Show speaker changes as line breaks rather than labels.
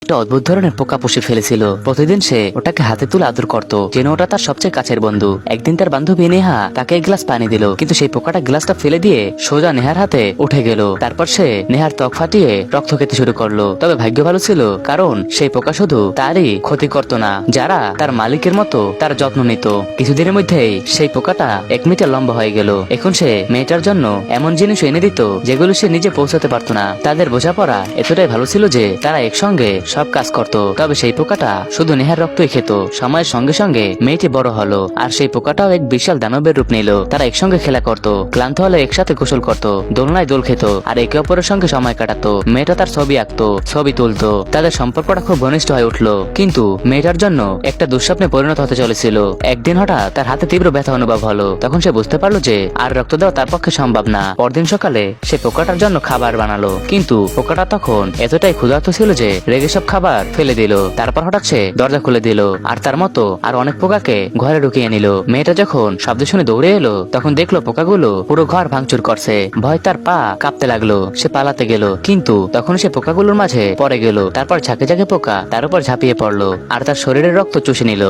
একটা অদ্ভুত ধরনের পোকা পুষে ফেলেছিল। প্রতিদিন সে ওটাকে হাতে তুলে আদর করত, যেন ওটা তার সবচেয়ে কাছের বন্ধু। একদিন তার বান্ধবী নেহা তাকে এক গ্লাস পানি দিল, কিন্তু সেই পোকাটা গ্লাসটা ফেলে দিয়ে সোজা নেহার হাতে উঠে গেল। তারপর সে নেহার ত্বক ফাটিয়ে রক্ত খেতে শুরু করলো। তবে ভাগ্য ভালো ছিল, কারণ সেই পোকা শুধু তারই ক্ষতি করতো না, যারা তার মালিকের মতো তার যত্ন নিত। কিছুদিনের মধ্যেই সেই পোকাটা 1 মিটার লম্বা হয়ে গেল। এখন সে মেয়েটার জন্য এমন জিনিস এনে দিত যেগুলো সে নিজে পৌঁছাতে পারতো না। তাদের বোঝাপড়া এতটাই ভালো ছিল যে তারা একসঙ্গে সব কাজ করত। তবে সেই পোকাটা শুধু নেহার রক্তই খেত। সময়ের সঙ্গে সঙ্গে মেয়েটি বড় হলো, আর সেই পোকাটাও এক বিশাল দানবের রূপ নিল। তারা একসঙ্গে খেলা করত, ক্লান্ত হলে একসাথে গোসল করত, দোলনায় দোল খেত, আর একে অপরের সঙ্গে সময় কাটাতো। মেয়েটা তার ছবি আঁকতো, ছবি তুলতো। তাদের সম্পর্কটা খুব ঘনিষ্ঠ হয়ে উঠলো। কিন্তু মেয়েটার জন্য একটা দুঃস্বপ্নে পরিণত হতে চলেছিল। একদিন হঠাৎ তার হাতে তীব্র ব্যথা অনুভব হলো। তখন সে বুঝতে পারলো যে আর রক্ত দেওয়া তার পক্ষে সম্ভব না। পরদিন সকালে সে পোকাটার জন্য খাবার বানালো, কিন্তু পোকাটা তখন এতটাই ক্ষুধার্ত ছিল যে রেগে সব খাবার ফেলে দিল। তারপর হঠাৎ সে দরজা খুলে দিল, আর তার মতো আর অনেক পোকাকে ঘরে ঢুকিয়ে নিল। মেয়েটা যখন শব্দ শুনে দৌড়ে এলো, তখন দেখলো পোকাগুলো পুরো ঘর ভাঙচুর করছে। ভয় তার পা কাঁপতে লাগলো। সে পালাতে গেল, কিন্তু তখন সে পোকাগুলোর মাঝে পড়ে গেল। তারপর ঝাঁকে ঝাঁকে পোকা তার উপর ঝাঁপিয়ে পড়লো, আর তার শরীরের রক্ত চুষে নিল।